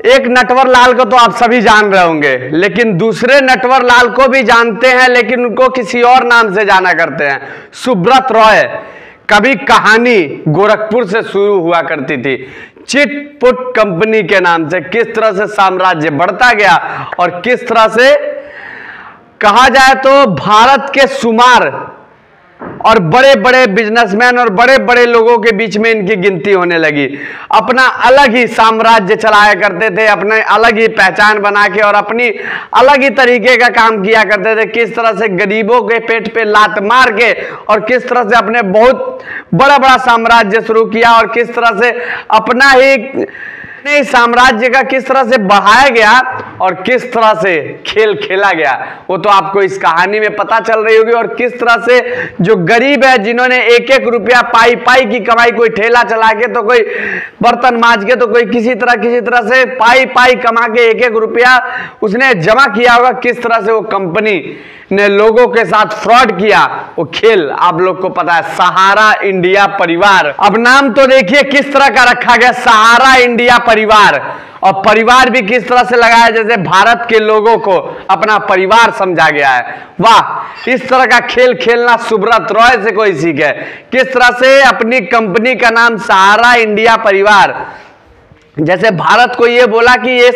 एक नटवर लाल को तो आप सभी जान रहे होंगे, लेकिन दूसरे नटवर लाल को भी जानते हैं, लेकिन उनको किसी और नाम से जाना करते हैं, सुब्रत रॉय। कभी कहानी गोरखपुर से शुरू हुआ करती थी, चिटपुट कंपनी के नाम से। किस तरह से साम्राज्य बढ़ता गया और किस तरह से कहा जाए तो भारत के शुमार और बड़े बड़े बिजनेसमैन और बड़े बड़े लोगों के बीच में इनकी गिनती होने लगी। अपना अलग ही साम्राज्य चलाया करते थे, अपने अलग ही पहचान बना के और अपनी अलग ही तरीके का काम किया करते थे। किस तरह से गरीबों के पेट पे लात मार के और किस तरह से अपने बहुत बड़ा बड़ा साम्राज्य शुरू किया और किस तरह से अपना ही साम्राज्य का किस तरह से बढ़ाया गया और किस तरह से खेल खेला गया, वो तो आपको इस कहानी में पता चल रही होगी। और किस तरह से जो गरीब है, जिन्होंने एक एक रुपया पाई पाई की कमाई, कोई ठेला चला के तो कोई बर्तन मांज के तो कोई किसी तरह से पाई पाई कमा के एक एक रुपया उसने जमा किया होगा। किस तरह से वो कंपनी ने लोगों के साथ फ्रॉड किया, वो खेल आप लोग को पता है, सहारा इंडिया परिवार। अब नाम तो देखिए किस तरह का रखा गया, सहारा इंडिया परिवार। और परिवार भी किस तरह से लगाया, जैसे भारत के लोगों को अपना परिवार समझा गया है। वाह, इस तरह का खेल खेलना सुब्रत रॉय से कोई सीखे। किस तरह से अपनी कंपनी का नाम सहारा इंडिया परिवार, जैसे भारत को ये बोला कि ये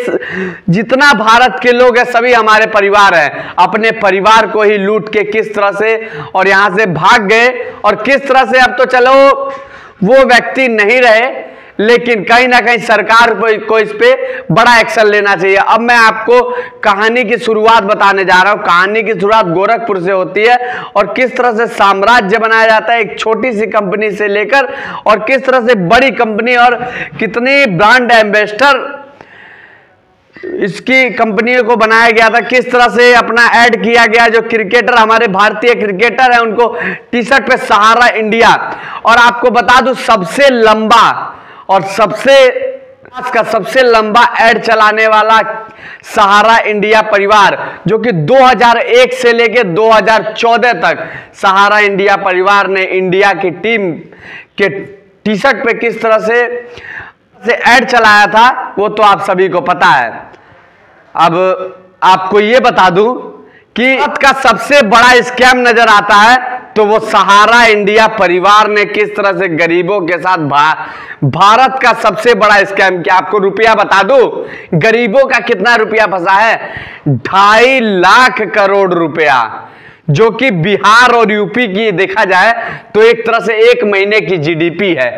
जितना भारत के लोग हैं सभी हमारे परिवार हैं। अपने परिवार को ही लूट के किस तरह से और यहां से भाग गए और किस तरह से अब तो चलो वो व्यक्ति नहीं रहे, लेकिन कहीं ना कहीं सरकार को इस पे बड़ा एक्शन लेना चाहिए। अब मैं आपको कहानी की शुरुआत बताने जा रहा हूं। कहानी की शुरुआत गोरखपुर से होती है और किस तरह से साम्राज्य बनाया जाता है एक छोटी सी कंपनी से लेकर और किस तरह से बड़ी कंपनी और कितनी ब्रांड एम्बेसडर इसकी कंपनियों को बनाया गया था। किस तरह से अपना ऐड किया गया, जो क्रिकेटर हमारे भारतीय क्रिकेटर हैं उनको टी शर्ट पे सहारा इंडिया। और आपको बता दूं सबसे लंबा और सबसे लंबा ऐड चलाने वाला सहारा इंडिया परिवार, जो कि 2001 से लेकर 2014 तक सहारा इंडिया परिवार ने इंडिया की टीम के टी शर्ट पे किस तरह से ऐड चलाया था, वो तो आप सभी को पता है। अब आपको ये बता दूं कि भारत का सबसे बड़ा स्कैम नजर आता है तो वो सहारा इंडिया परिवार ने किस तरह से गरीबों के साथ भारत का सबसे बड़ा स्कैम किया। आपको रुपया बता दूं, गरीबों का कितना रुपया फंसा है, 2.5 लाख करोड़ रुपया, जो कि बिहार और यूपी की देखा जाए तो एक तरह से एक महीने की जीडीपी है।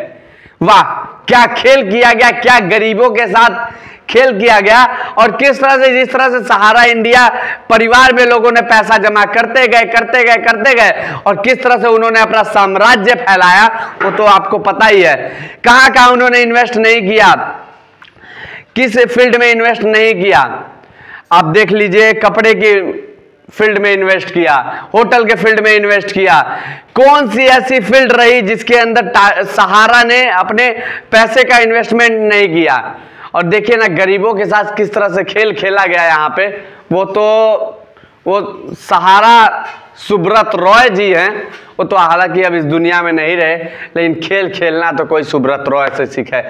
वाह, क्या खेल किया गया, क्या गरीबों के साथ खेल किया गया। और किस तरह से जिस तरह से सहारा इंडिया परिवार में लोगों ने पैसा जमा करते गए और किस तरह से उन्होंने अपना साम्राज्य फैलाया, वो तो आपको पता ही है। कहां कहां उन्होंने इन्वेस्ट नहीं किया, किस फील्ड में इन्वेस्ट नहीं किया, आप देख लीजिए। कपड़े की फील्ड में इन्वेस्ट किया, होटल के फील्ड में इन्वेस्ट किया। कौन सी ऐसी फील्ड रही जिसके अंदर सहारा ने अपने पैसे का इन्वेस्टमेंट नहीं किया। और देखिए ना गरीबों के साथ किस तरह से खेल खेला गया यहाँ पे। वो सहारा सुब्रत रॉय जी हैं, वो तो हालांकि अब इस दुनिया में नहीं रहे, लेकिन खेल खेलना तो कोई सुब्रत रॉय से सीखे।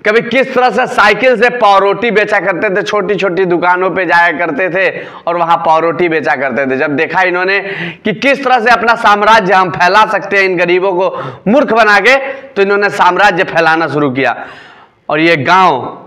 कभी किस तरह से साइकिल से पावरोटी बेचा करते थे, छोटी छोटी दुकानों पे जाया करते थे और वहां पावरोटी बेचा करते थे। जब देखा इन्होंने कि किस तरह से अपना साम्राज्य हम फैला सकते हैं इन गरीबों को मूर्ख बना के, तो इन्होंने साम्राज्य फैलाना शुरू किया। और ये गांव,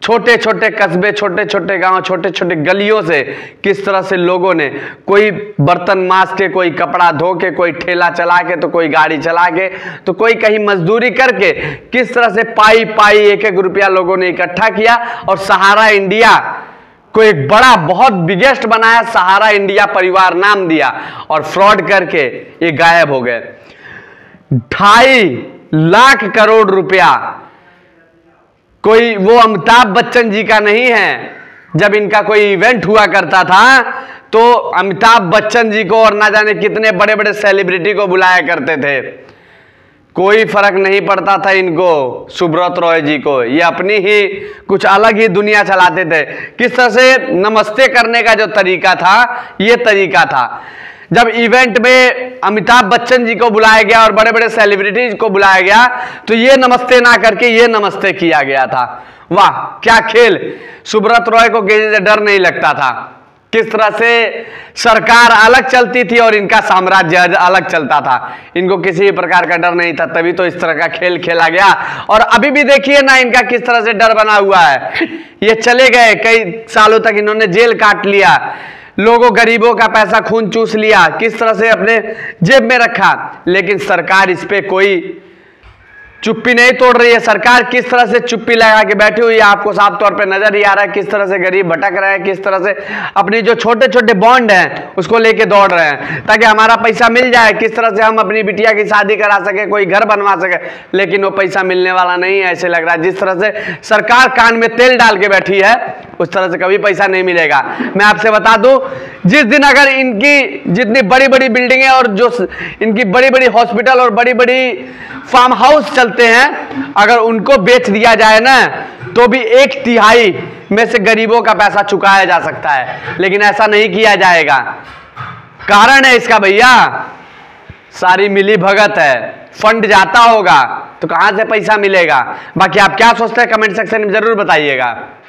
छोटे छोटे कस्बे, छोटे छोटे गांव, छोटे छोटे गलियों से किस तरह से लोगों ने कोई बर्तन मांज के, कोई कपड़ा धो के, कोई ठेला चला के, तो कोई गाड़ी चला के, तो कोई कहीं मजदूरी करके किस तरह से पाई पाई एक एक रुपया लोगों ने इकट्ठा किया और सहारा इंडिया को एक बड़ा बहुत बिगेस्ट बनाया, सहारा इंडिया परिवार नाम दिया और फ्रॉड करके ये गायब हो गए। 2.5 लाख करोड़ रुपया कोई वो अमिताभ बच्चन जी का नहीं है। जब इनका कोई इवेंट हुआ करता था तो अमिताभ बच्चन जी को और ना जाने कितने बड़े बड़े सेलिब्रिटी को बुलाया करते थे, कोई फर्क नहीं पड़ता था इनको, सुब्रत रॉय जी को। ये अपनी ही कुछ अलग ही दुनिया चलाते थे। किस तरह से नमस्ते करने का जो तरीका था, ये तरीका था। जब इवेंट में अमिताभ बच्चन जी को बुलाया गया और बड़े बड़े सेलिब्रिटीज को बुलाया गया तो ये नमस्ते ना करके ये नमस्ते किया गया था। वाह क्या खेल। सुब्रत रॉय को किसी से डर नहीं लगता था। किस तरह से सरकार अलग चलती थी और इनका साम्राज्य अलग चलता था, इनको किसी भी प्रकार का डर नहीं था, तभी तो इस तरह का खेल खेला गया। और अभी भी देखिए ना इनका किस तरह से डर बना हुआ है। ये चले गए, कई सालों तक इन्होंने जेल काट लिया, लोगों गरीबों का पैसा खून चूस लिया, किस तरह से अपने जेब में रखा, लेकिन सरकार इस पे कोई चुप्पी नहीं तोड़ रही है। सरकार किस तरह से चुप्पी लगा के बैठी हुई है, आपको साफ तौर पे नजर ही आ रहा है। किस तरह से गरीब भटक रहे हैं, किस तरह से अपनी जो छोटे छोटे बॉन्ड हैं उसको लेके दौड़ रहे हैं ताकि हमारा पैसा मिल जाए, किस तरह से हम अपनी बिटिया की शादी करा सके, कोई घर बनवा सके, लेकिन वो पैसा मिलने वाला नहीं है। ऐसे लग रहा है जिस तरह से सरकार कान में तेल डाल के बैठी है उस तरह से कभी पैसा नहीं मिलेगा। मैं आपसे बता दूं, जिस दिन अगर इनकी जितनी बड़ी बड़ी बिल्डिंगें और जो इनकी बड़ी बड़ी हॉस्पिटल और बड़ी बड़ी फार्म हाउस चलते हैं, अगर उनको बेच दिया जाए ना तो भी 1/3 में से गरीबों का पैसा चुकाया जा सकता है, लेकिन ऐसा नहीं किया जाएगा। कारण है इसका भैया, सारी मिली भगत है। फंड जाता होगा तो कहां से पैसा मिलेगा। बाकी आप क्या सोचते हैं कमेंट सेक्शन में जरूर बताइएगा।